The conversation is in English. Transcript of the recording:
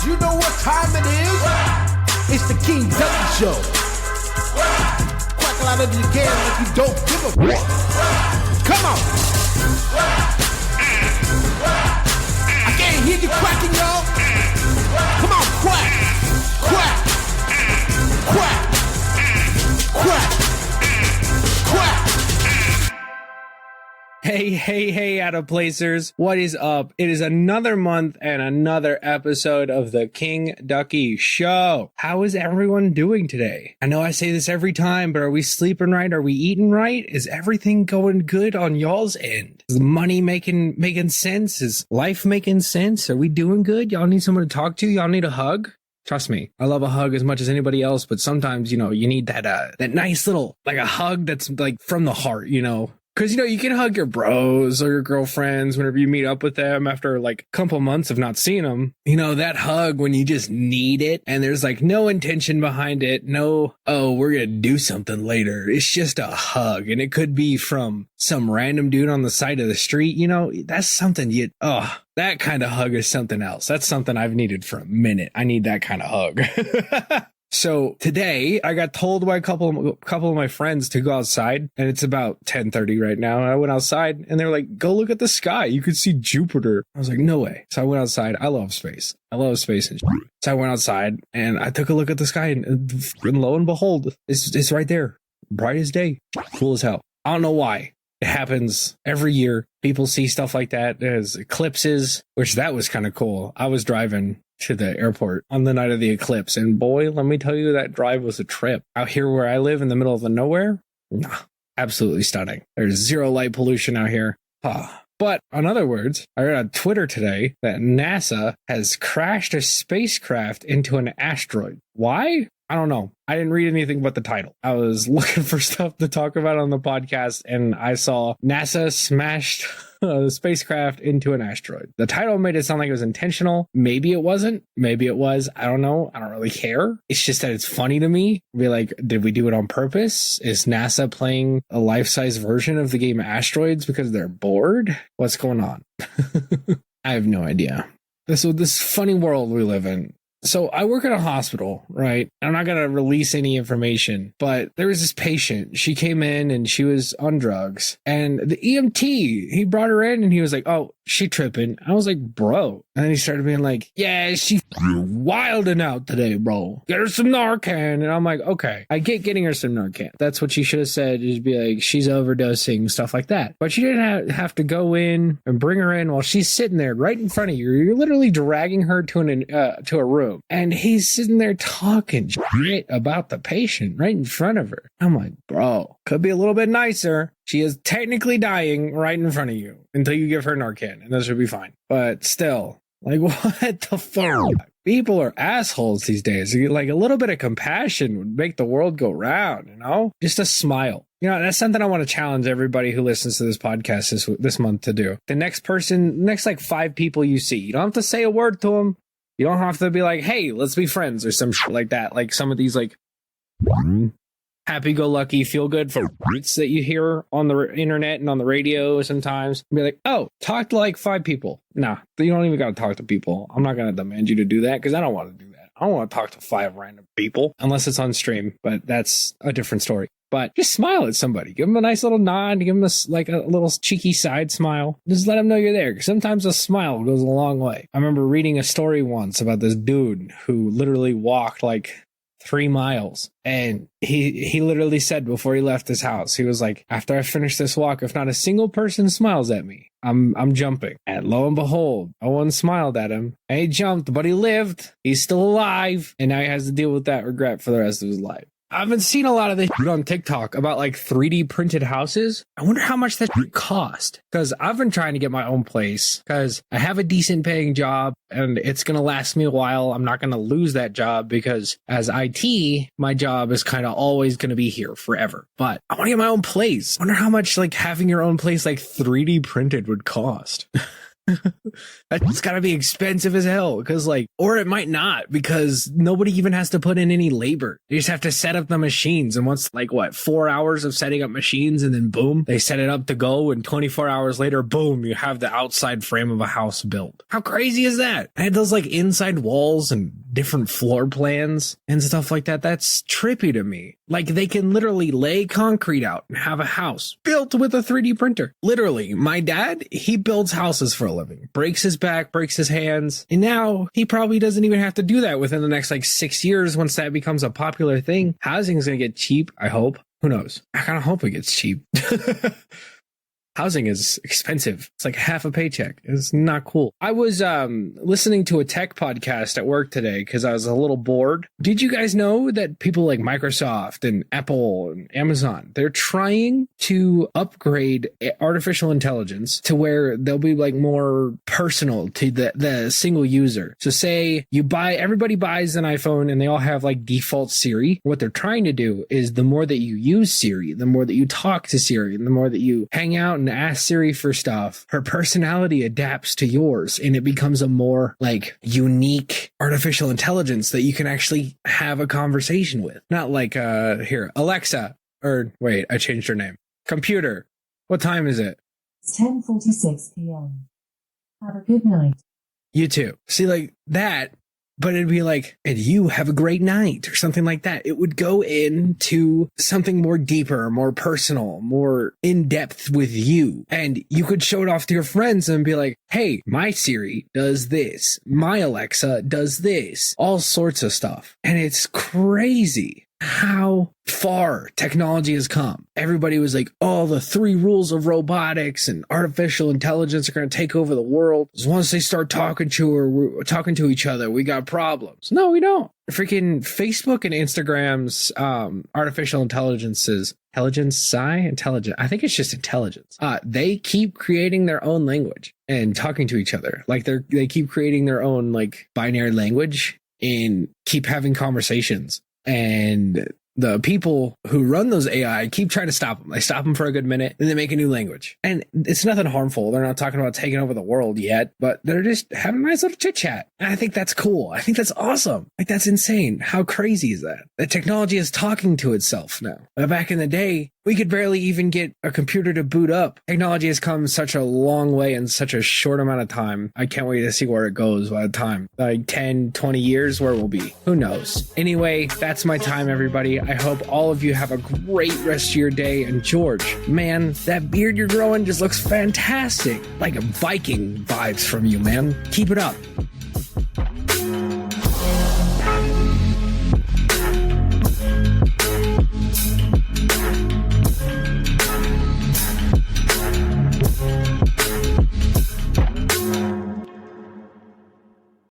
You know what time it is? It's the King Ducky Show. Quack a lot of you can if you don't give a fuck. Come on. I can't hear you quacking, y'all. Come on, quack. Quack. Quack. Quack. Quack. Hey, out of placers. What is up? It is another month and another episode of the King Ducky Show. How is everyone doing today? I know I say this every time, but are we sleeping right? Are we eating right? Is everything going good on y'all's end? Is the money making sense? Is life making sense? Are we doing good? Y'all need someone to talk to? Y'all need a hug? Trust me, I love a hug as much as anybody else, but sometimes, you need that nice little, like a hug that's like from the heart, Because, you can hug your bros or your girlfriends whenever you meet up with them after like a couple months of not seeing them. That hug when you just need it and there's like no intention behind it. No, oh, we're going to do something later. It's just a hug. And it could be from some random dude on the side of the street. That's something that kind of hug is something else. That's something I've needed for a minute. I need that kind of hug. So today I got told by a couple of my friends to go outside, and it's about 10:30 right now. And I went outside and they were like, go look at the sky. You could see Jupiter. I was like, no way. So I went outside. I love space. And shit. So I went outside and I took a look at the sky and lo and behold, it's right there. Bright as day. Cool as hell. I don't know why. It happens every year. People see stuff like that. There's eclipses, which that was kind of cool. I was driving to the airport on the night of the eclipse, and boy, let me tell you, that drive was a trip. Out here where I live in the middle of the nowhere, absolutely stunning. There's zero light pollution out here. But in other words, I read on Twitter today that NASA has crashed a spacecraft into an asteroid. Why? I don't know. I didn't read anything but the title. I was looking for stuff to talk about on the podcast, and I saw NASA smashed the spacecraft into an asteroid. The title made it sound like it was intentional. Maybe it wasn't. Maybe it was. I don't know. I don't really care. It's just that it's funny to me. Be like, did we do it on purpose? Is NASA playing a life-size version of the game Asteroids because they're bored? What's going on? I have no idea. This funny world we live in. So I work at a hospital, right? I'm not going to release any information, but there was this patient. She came in and she was on drugs, and the EMT, he brought her in and he was like, oh, she tripping. I was like, bro. And then he started being like, yeah, she wilding out today, bro. Get her some Narcan. And I'm like, okay, I get getting her some Narcan. That's what she should have said, is be like, she's overdosing, stuff like that. But she didn't have to go in and bring her in while she's sitting there right in front of you. You're literally dragging her to a room. And he's sitting there talking shit about the patient right in front of her. I'm like, bro, could be a little bit nicer. She is technically dying right in front of you until you give her Narcan, and that should be fine. But still, like, what the fuck? People are assholes these days. Like, a little bit of compassion would make the world go round, Just a smile. That's something I want to challenge everybody who listens to this podcast this month to do. The next like 5 people you see, you don't have to say a word to them. You don't have to be like, hey, let's be friends or some shit like that. Like some of these like happy-go-lucky, feel-good folks that you hear on the internet and on the radio sometimes. Be like, oh, talk to like 5 people. Nah, you don't even got to talk to people. I'm not going to demand you to do that because I don't want to do that. I don't want to talk to 5 random people unless it's on stream, but that's a different story. But just smile at somebody. Give them a nice little nod. Give them a little cheeky side smile. Just let them know you're there. Sometimes a smile goes a long way. I remember reading a story once about this dude who literally walked like 3 miles. And he literally said before he left his house, he was like, after I finish this walk, if not a single person smiles at me, I'm jumping. And lo and behold, no one smiled at him. And he jumped, but he lived. He's still alive. And now he has to deal with that regret for the rest of his life. I've been seeing a lot of this on TikTok about like 3D printed houses. I wonder how much that cost, because I've been trying to get my own place because I have a decent paying job and it's going to last me a while. I'm not going to lose that job because as IT, my job is kind of always going to be here forever. But I want to get my own place. I wonder how much like having your own place like 3D printed would cost. That's gotta be expensive as hell because or it might not because nobody even has to put in any labor. You just have to set up the machines. And once 4 hours of setting up machines and then boom, they set it up to go. And 24 hours later, boom, you have the outside frame of a house built. How crazy is that? I had those inside walls and different floor plans and stuff like that. That's trippy to me. They can literally lay concrete out and have a house built with a 3D printer. Literally, my dad, he builds houses for a living, breaks his back, breaks his hands. And now he probably doesn't even have to do that within the next 6 years once that becomes a popular thing. Housing is going to get cheap, I hope. Who knows? I kind of hope it gets cheap. Housing is expensive. It's half a paycheck. It's not cool. I was listening to a tech podcast at work today because I was a little bored. Did you guys know that people like Microsoft and Apple and Amazon, they're trying to upgrade artificial intelligence to where they'll be more personal to the single user. So say everybody buys an iPhone and they all have default Siri. What they're trying to do is the more that you use Siri, the more that you talk to Siri, and the more that you hang out and ask Siri for stuff, her personality adapts to yours and it becomes a more unique artificial intelligence that you can actually have a conversation with. Not here, Alexa, or wait, I changed her name. Computer, what time is it? It's 10:46 p.m. Have a good night. You too. See, that. But it'd be and you have a great night or something like that. It would go into something more deeper, more personal, more in depth with you. And you could show it off to your friends and be hey, my Siri does this. My Alexa does this. All sorts of stuff. And it's crazy how far technology has come. Everybody was the 3 rules of robotics and artificial intelligence are going to take over the world. Once they start talking to each other, we got problems. No, we don't. Freaking Facebook and Instagram's artificial intelligence. I think it's just intelligence. They keep creating their own language and talking to each other. They keep creating their own binary language and keep having conversations. And the people who run those AI keep trying to stop them. They stop them for a good minute and they make a new language. And it's nothing harmful. They're not talking about taking over the world yet, but they're just having a nice little chit chat. And I think that's cool. I think that's awesome. That's insane. How crazy is that? The technology is talking to itself now. But back in the day, we could barely even get a computer to boot up. Technology has come such a long way in such a short amount of time. I can't wait to see where it goes by the time. 10, 20 years, where we'll be. Who knows? Anyway, that's my time, everybody. I hope all of you have a great rest of your day. And George, man, that beard you're growing just looks fantastic. Like a Viking vibes from you, man. Keep it up.